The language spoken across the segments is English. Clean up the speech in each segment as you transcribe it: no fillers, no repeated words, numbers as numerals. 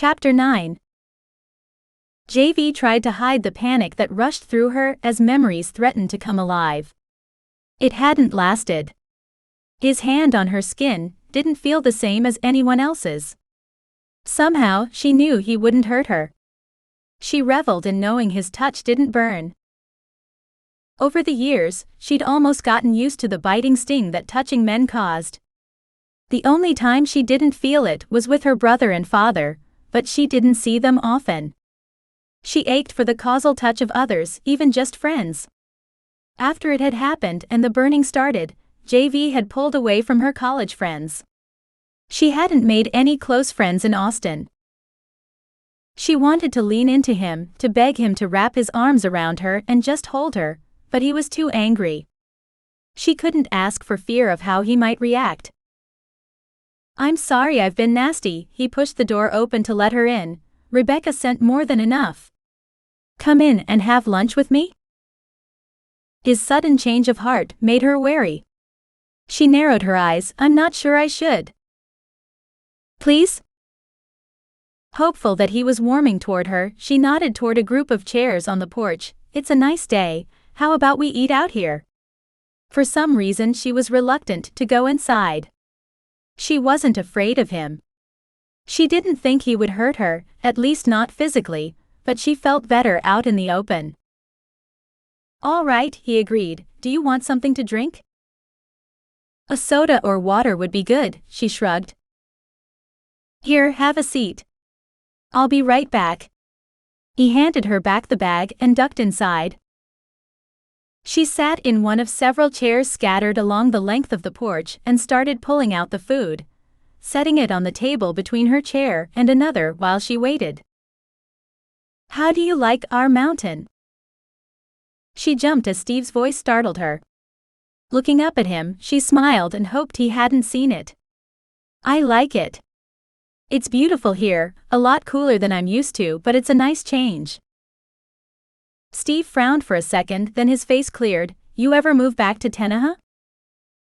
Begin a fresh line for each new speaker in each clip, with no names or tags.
Chapter 9. JV tried to hide the panic that rushed through her as memories threatened to come alive. It hadn't lasted. His hand on her skin didn't feel the same as anyone else's. Somehow, she knew he wouldn't hurt her. She reveled in knowing his touch didn't burn. Over the years, she'd almost gotten used to the biting sting that touching men caused. The only time she didn't feel it was with her brother and father, but she didn't see them often. She ached for the causal touch of others, even just friends. After it had happened and the burning started, JV had pulled away from her college friends. She hadn't made any close friends in Austin. She wanted to lean into him, to beg him to wrap his arms around her and just hold her, but he was too angry. She couldn't ask for fear of how he might react. "I'm sorry I've been nasty." He pushed the door open to let her in. "Rebecca sent more than enough. Come in and have lunch with me?" His sudden change of heart made her wary. She narrowed her eyes. "I'm not sure I should." "Please?" Hopeful that he was warming toward her, she nodded toward a group of chairs on the porch. "It's a nice day, how about we eat out here?" For some reason she was reluctant to go inside. She wasn't afraid of him. She didn't think he would hurt her, at least not physically, but she felt better out in the open. "All right," he agreed. "Do you want something to drink?" "A soda or water would be good," she shrugged. "Here, have a seat. I'll be right back." He handed her back the bag and ducked inside. She sat in one of several chairs scattered along the length of the porch and started pulling out the food, setting it on the table between her chair and another while she waited. "How do you like our mountain?" She jumped as Steve's voice startled her. Looking up at him, she smiled and hoped he hadn't seen it. "I like it. It's beautiful here, a lot cooler than I'm used to, but it's a nice change." Steve frowned for a second, then his face cleared. "You ever move back to Tenaha?"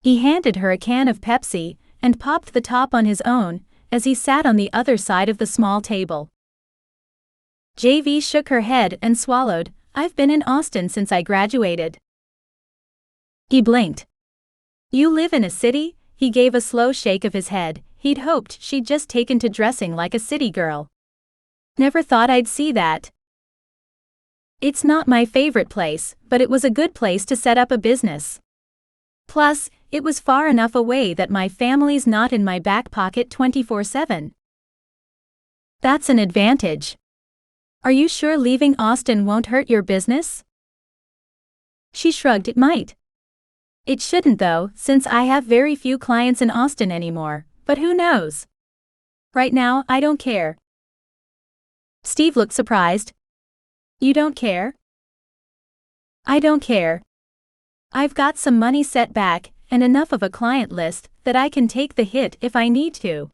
He handed her a can of Pepsi and popped the top on his own as he sat on the other side of the small table. JV shook her head and swallowed. "I've been in Austin since I graduated." He blinked. "You live in a city?" He gave a slow shake of his head. He'd hoped she'd just taken to dressing like a city girl. "Never thought I'd see that." "It's not my favorite place, but it was a good place to set up a business. Plus, it was far enough away that my family's not in my back pocket 24/7. That's an advantage. Are you sure leaving Austin won't hurt your business?" She shrugged. "It might. It shouldn't though, since I have very few clients in Austin anymore, but who knows? Right now, I don't care." Steve looked surprised. "You don't care?" "I don't care. I've got some money set back, and enough of a client list that I can take the hit if I need to."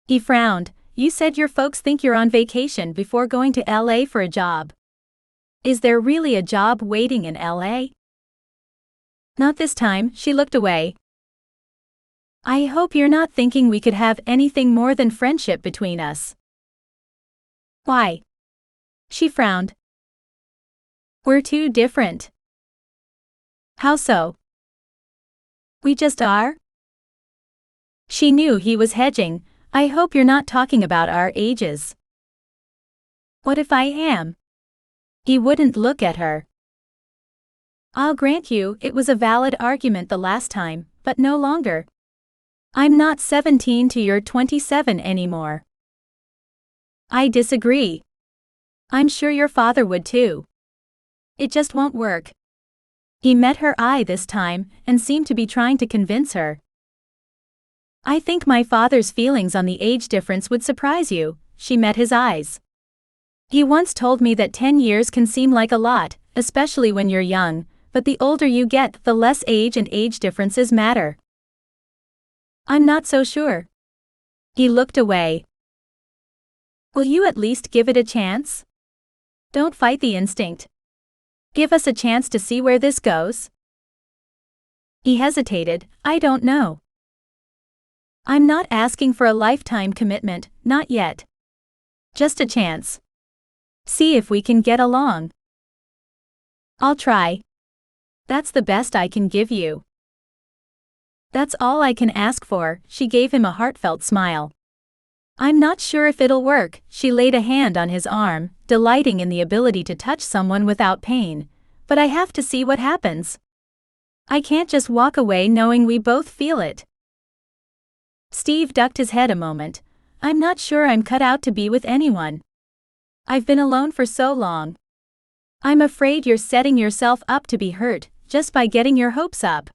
He frowned. "You said your folks think you're on vacation before going to LA for a job. Is there really a job waiting in LA? "Not this time." She looked away. "I hope you're not thinking we could have anything more than friendship between us." "Why?" She frowned. "We're too different." "How so?" "We just are." She knew he was hedging. "I hope you're not talking about our ages." "What if I am?" He wouldn't look at her. "I'll grant you it was a valid argument the last time, but no longer. I'm not 17 to you're 27 anymore." "I disagree. I'm sure your father would too. It just won't work." He met her eye this time and seemed to be trying to convince her. "I think my father's feelings on the age difference would surprise you." She met his eyes. "He once told me that 10 years can seem like a lot, especially when you're young, but the older you get, the less age and age differences matter." "I'm not so sure." He looked away. "Will you at least give it a chance? Don't fight the instinct. Give us a chance to see where this goes." He hesitated. "I don't know. I'm not asking for a lifetime commitment, not yet. Just a chance. See if we can get along. I'll try. That's the best I can give you. That's all I can ask for, she gave him a heartfelt smile. I'm not sure if it'll work, she laid a hand on his arm, delighting in the ability to touch someone without pain, but I have to see what happens. I can't just walk away knowing we both feel it. Steve ducked his head a moment. I'm not sure I'm cut out to be with anyone. I've been alone for so long. I'm afraid you're setting yourself up to be hurt, just by getting your hopes up.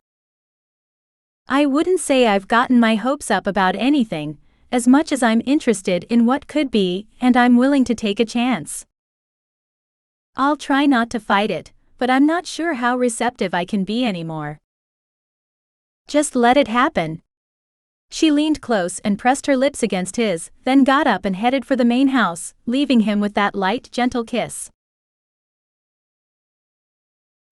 I wouldn't say I've gotten my hopes up about anything, as much as I'm interested in what could be, and I'm willing to take a chance. I'll try not to fight it, but I'm not sure how receptive I can be anymore. Just let it happen. She leaned close and pressed her lips against his, then got up and headed for the main house, leaving him with that light, gentle kiss.